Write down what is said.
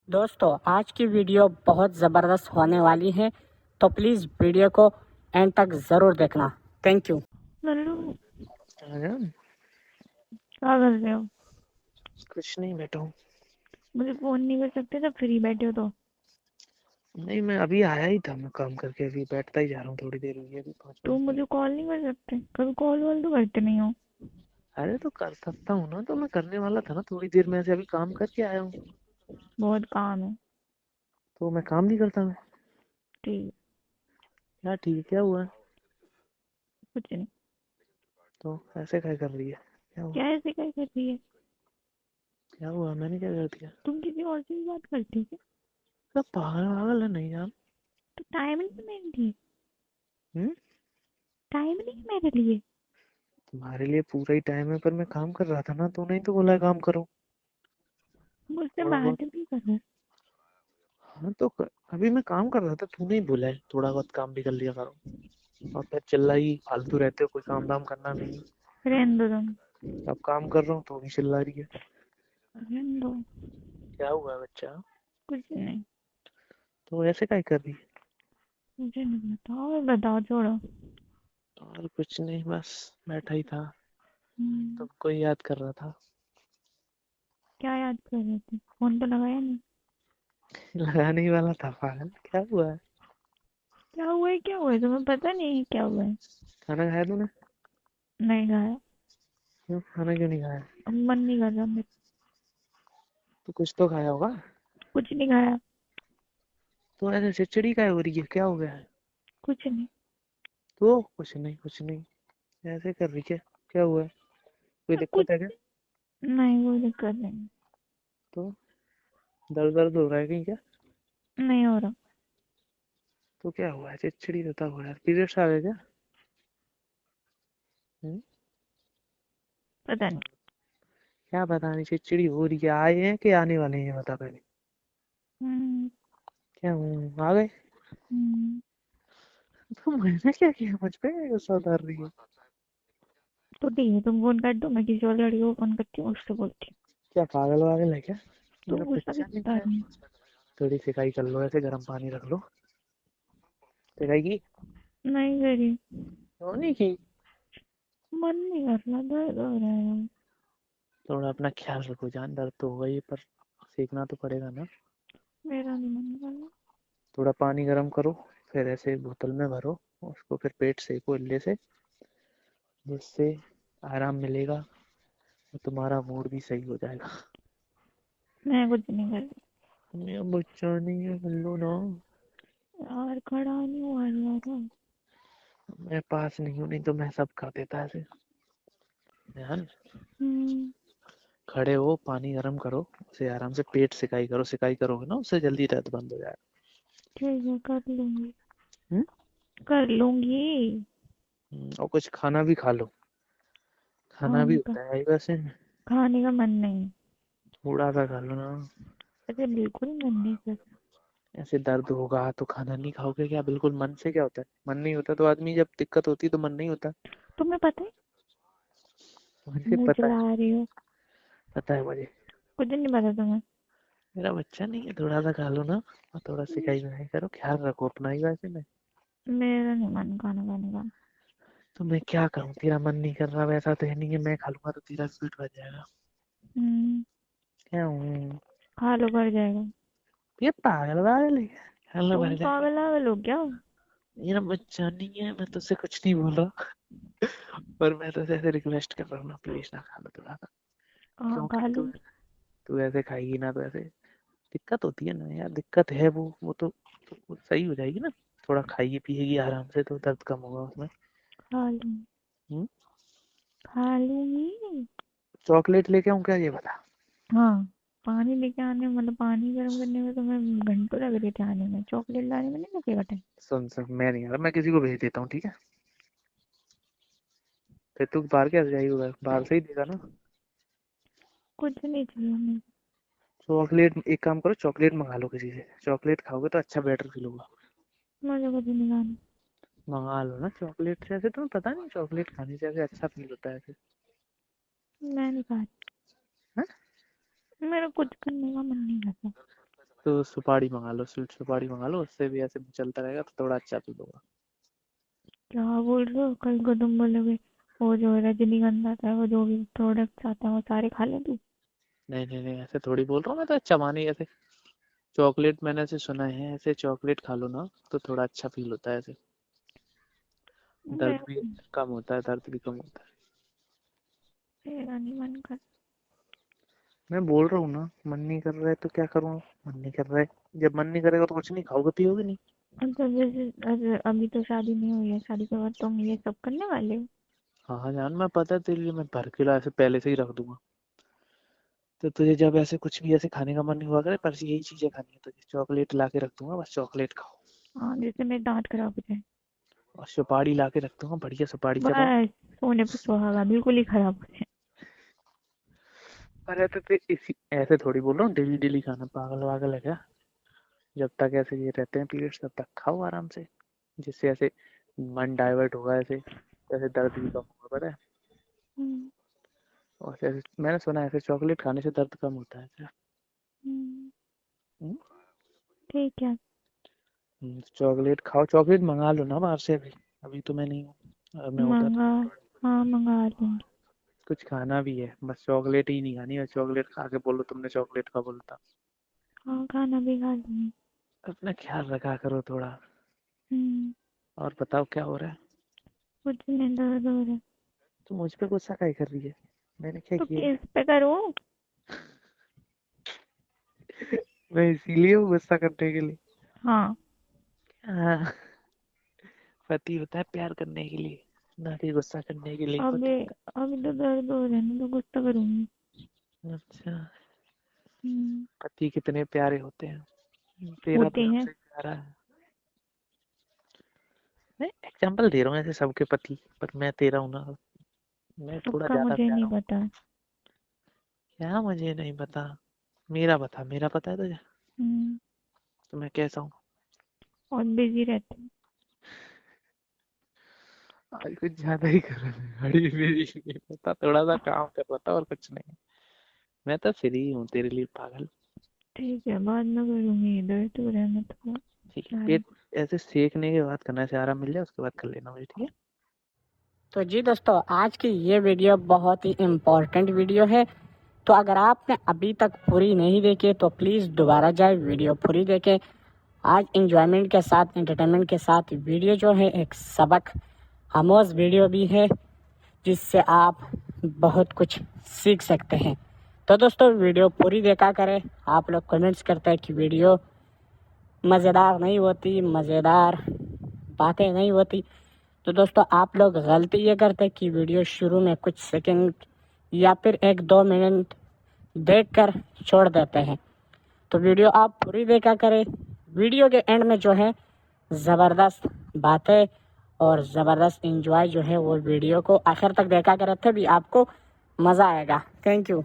दोस्तों आज की वीडियो बहुत ज़बरदस्त होने वाली है, तो प्लीज़ वीडियो को एंड तक ज़रूर देखना। Thank you. नल्लू आजम, क्या कर रहे हो? कुछ नहीं, बैठा हूँ। मुझे फोन नहीं कर सकते जब फ्री बैठे हो तो? नहीं, मैं अभी आया ही था, मैं काम करके अभी बैठता ही जा रहा हूँ। थोड़ी देर हुई है, अभी 5 मिनट हुए। मुझे कॉल नहीं कर सकते? कभी कॉल वॉल तो करते नहीं हो। अरे तो कर सकता हूँ ना, तो मैं करने वाला था ना थोड़ी देर में, ऐसे अभी काम करके आया हूँ। बहुत काम है। तो मैं काम नहीं करता मैं? ठीक। क्या ठीक, क्या हुआ? कुछ नहीं। तो ऐसे क्या कर रही है? क्या हुआ? क्या ऐसे क्या कर रही है? क्या हुआ, मैंने क्या कर दिया? तुम किसी और से भी बात करती हो क्या? सब पागल पागल है नहीं जान। तो टाइम नहीं है मेरे लिए। हम्म। टाइम नहीं है मेरे लिए। तुम्हारे लिए पूरा ही टाइम है, पर मैं काम कर रहा था ना, तो नहीं तो बोला है काम करो। मुझसे थोड़ा बहुत। बात भी करो। हाँ तो अभी मैं काम कर रहा था, तू नहीं बोला है थोड़ा बहुत काम भी कर लिया करो। और फिर चिल्लाई फालतू रहते हो, कोई काम दाम करना नहीं। रहने दो तुम। अब काम कर रहा हूँ तो भी चिल्ला रही है। रहने दो। क्या हुआ है बच्चा? कुछ नहीं। तो ऐसे क्या कर रही है? मुझे नहीं बताओ, बताओ, छोड़ो। और कुछ नहीं, बस बैठा ही था। हम्म, तुमको ही याद कर रहा था। क्या याद कर रहे थे? फोन तो लगाया नहीं। लगाने ही वाला था पागल, क्या हुआ है? क्या हुआ है? क्या हुआ है? तुम्हें पता नहीं है क्या हुआ है? खाना खाया तूने? नहीं खाया। क्यों खाना क्यों नहीं खाया? मन नहीं कर रहा मेरा। तो कुछ तो खाया होगा। कुछ नहीं खाया। तो ऐसे चिड़चिड़ी क्या हो रही है, क्या हो गया है? कुछ नहीं। तो कुछ नहीं कुछ नहीं, ऐसे कर रही है? क्या हुआ है? कोई कुछ दिक्कत है क्या? नहीं, कोई दिक्कत नहीं। तो दर्द दर्द हो रहा है कहीं क्या? नहीं हो रहा। तो क्या हुआ है, चिड़चिड़ी होता हुआ यार, पीरियड्स आ गए क्या? हम्म? पता नहीं। क्या पता नहीं, चिड़चिड़ी हो रही है, आए हैं कि आने वाले हैं ये बता पहले। हम्म। क्या आ गए? हम्म। तो मैंने क्या किया, मुझ पे गुस्सा उतार रही है? तो ठीक है, तुम फोन काट दो, मैं किसी और लड़की को फोन करती हूँ, उससे बोलती हूँ। क्या पागल वागल है क्या? तुम मेरा गुस्सा बच्चा क्यों नहीं उतार है? रही हो? थोड़ी सिकाई कर लो, ऐसे गर्म पानी रख लो। सिकाई की? नहीं करी। क्यों नहीं की? मन नहीं कर रहा, दर्द हो रहा है। थोड़ा अपना ख्याल रखो जान, दर्द तो होगा ही, पर सीखना तो पड़ेगा ना। मेरा नहीं मन कर रहा। थोड़ा पानी गर्म करो, फिर ऐसे बोतल में भरो, उसको फिर पेट सेको इल्ले से, जिससे आराम मिलेगा और तुम्हारा मूड भी सही हो जाएगा। मैं कुछ नहीं कर रही। मेरा बच्चा नहीं है, कर लो ना। यार खड़ा नहीं हुआ यार। मैं पास नहीं हूँ, नहीं तो मैं सब कर देता ऐसे। ध्यान। हम्म। खड़े हो, पानी गर्म करो, उसे आराम से पेट सिकाई करो, सिकाई करोगे ना उससे जल्दी दर्द बंद हो जाएगा। ठीक है, कर लूंगी। हम्म? कर लूंगी। और कुछ खाना भी खा लो, खाना भी खाने का होता है वैसे। खाने का मन नहीं। थोड़ा सा खा लो ना। ऐसे बिल्कुल मन नहीं कर रहा। ऐसे दर्द होगा तो खाना नहीं खाओगे क्या? बिल्कुल मन से क्या होता है, मन नहीं होता तो आदमी, जब दिक्कत होती है तो मन नहीं होता। तुम्हें पता है? मुझे मुंह पता है। चला रही हो। पता है मुझे। कुछ नहीं पता तुम्हें? मेरा बच्चा नहीं है, थोड़ा सा खा लो ना। और थोड़ा सिकाई विकाई करो, ख्याल रखो अपना ही वैसे में। मेरा नहीं मन खाना खाने का। तो मैं क्या करूँ, तेरा मन नहीं कर रहा वैसा तो है नहीं है, मैं खा लूंगा तो तेरा पेट भर जाएगा। हम्म। क्या हूँ? खा लो, भर जाएगा। ये पागल वागल है क्या? खाना तुम भर जाएगा? पागल वागल हो क्या? मेरा बच्चा नहीं है, मैं तुझसे कुछ नहीं बोल रहा। पर मैं तो ऐसे रिक्वेस्ट कर रहा हूँ ना, प्लीज ना खा लो थोड़ा सा। हाँ, क्योंकि खा तू लूंगी। तू ऐसे खाएगी ना तो ऐसे दिक्कत होती है ना यार, दिक्कत है वो तो वो सही हो जाएगी ना। थोड़ा खाइए पिएगी आराम से तो दर्द कम होगा उसमें। खा लूंगी। हम्म? खा लूंगी। चॉकलेट लेके आऊँ क्या, ये बता? हाँ। पानी लेके आने, मतलब पानी गर्म करने में तो मैं घंटों लग रही थी आने में, चॉकलेट लाने में नहीं लगेगा टाइम। सुन सुन, मैं नहीं आ रहा, मैं किसी को भेज देता हूँ, ठीक है? फिर तू बाहर कैसे जाएगी, बाहर से ही देगा ना। कुछ नहीं चाहिए मुझे। चॉकलेट, एक काम करो, चॉकलेट मंगा लो किसी से, चॉकलेट खाओगे तो अच्छा बेटर फील होगा। मुझे कुछ नहीं खाना। मंगा लो ना चॉकलेट से, ऐसे तुम्हें पता नहीं चॉकलेट खाने से ऐसे अच्छा फील होता है ऐसे। मैं नहीं खा रही। हाँ? मेरा कुछ करने का मन नहीं करता। तो सुपारी मंगा लो, स्वीट सुपारी मंगा लो, उससे भी ऐसे चलता रहेगा तो थोड़ा अच्छा फील होगा। क्या बोल रहे हो? कल को तुम बोलोगे वो जो रजनीगंधा था, वो जो भी प्रोडक्ट्स आते हैं वो सारे खा ले तू। नहीं नहीं नहीं, ऐसे थोड़ी बोल रहा हूँ मैं, तो चबानी ऐसे चॉकलेट, मैंने ऐसे सुना है ऐसे चॉकलेट खा लो ना तो थोड़ा अच्छा फील होता है, ऐसे मेरा दर्द भी कम होता है, दर्द भी कम होता है। मेरा नहीं मन कर। मैं बोल रहा हूँ ना, मन नहीं कर रहा है तो क्या करूँ, मन नहीं कर रहा है, जब मन नहीं करेगा तो कुछ नहीं खाओगे पियोगे नहीं। मतलब जैसे अभी तो शादी नहीं हुई है, शादी के बाद तुम ये सब करने वाले हो? हाँ हाँ जान, मैं पता है तेरे लिए मैं भर के ला ऐसे पहले से ही रख दूंगा। तो तुझे जब ऐसे कुछ भी ऐसे खाने का मन नहीं हुआ करे, पर यही चीजें खानी है तुझे, चॉकलेट ला के रख दूंगा, बस चॉकलेट खाओ। हाँ, जिससे मेरे दांत खराब हो जाए। और सुपारी ला के रख दूंगा, बढ़िया सुपारी चबाओ। बस सोने पे सुहागा, बिल्कुल ही खराब हो जाए। अरे तो इसी ऐसे थोड़ी बोल रहा हूँ डेली डेली खाना, पागल वागल है क्या। जब तक ऐसे ये रहते हैं पीरियड्स तब तक खाओ आराम से, जिससे ऐसे मन डाइवर्ट होगा, ऐसे ऐसे दर्द भी कम होगा, पता है। हम्म, और ऐसे मैंने सुना है ऐसे चॉकलेट खाने से दर्द कम होता है क्या। हम्म, हम्म? ठीक है। चॉकलेट खाओ, चॉकलेट मंगा लो ना बाहर से, अभी अभी तो मैं नहीं हूँ, मैं उधर। मंगा हाँ, मंगा लूंगी। कुछ खाना भी है, बस चॉकलेट ही नहीं खानी, बस चॉकलेट खा के बोलो तुमने चॉकलेट का बोला था। हाँ, खाना भी खा लूंगी। अपना ख्याल रखा करो थोड़ा। हम्म, और बताओ क्या हो रहा है। कुछ नहीं, दर्द हो रहा है। तो मुझ पे गुस्सा काहे कर रही है, मैंने क्या तो किया किस पे करूँ? है? मैं इसीलिए हूँ गुस्सा करने के लिए। हाँ। हाँ, पति होता है प्यार करने के लिए, ना कि गुस्सा करने के लिए अभी पति। अभी तो दर्द हो रहा है ना, तो गुस्सा करूंगी। अच्छा, हम्म, पति कितने प्यारे होते हैं, तेरा होते तो हैं। सबसे प्यारा है। मैं एग्जांपल दे रहा हूँ ऐसे सबके पति, पर मैं तेरा हूँ ना, मैं थोड़ा सबका ज्यादा मुझे नहीं प्यारा हूँ। पता। क्या मुझे नहीं पता, मेरा पता, मेरा पता है तुझे, हम्म, तो मैं कैसा हूँ। और बिजी रहते हैं। आज कुछ ज्यादा ही कर रहा है, बड़ी मेरी नहीं पता, थोड़ा सा काम कर रहा था और कुछ नहीं। मैं तो फ्री हूँ तेरे लिए पागल। ठीक है, बाद में करूंगी, दर्द हो रहा है मैं तो। ठीक है, बाय। पेट ऐसे सेकने के बाद करना, से आराम मिल जाए उसके बाद कर लेना मुझे, ठीक है। तो जी दोस्तों, आज की ये वीडियो बहुत ही इम्पोर्टेंट वीडियो है। तो अगर आपने अभी तक पूरी नहीं देखी तो प्लीज़ दोबारा जाए वीडियो पूरी देखें। आज इंजॉयमेंट के साथ, एंटरटेनमेंट के साथ वीडियो जो है एक सबक आमोज वीडियो भी है, जिससे आप बहुत कुछ सीख सकते हैं। तो दोस्तों, वीडियो पूरी देखा करें। आप लोग कमेंट्स करते हैं कि वीडियो मज़ेदार नहीं होती, मज़ेदार बातें नहीं होती। तो दोस्तों, आप लोग गलती ये करते हैं कि वीडियो शुरू में कुछ सेकंड या फिर 1-2 मिनट देखकर छोड़ देते हैं। तो वीडियो आप पूरी देखा करें। वीडियो के एंड में जो है ज़बरदस्त बातें और ज़बरदस्त एंजॉय जो है वो वीडियो को आखिर तक देखा करें, तभी आपको मज़ा आएगा। Thank you.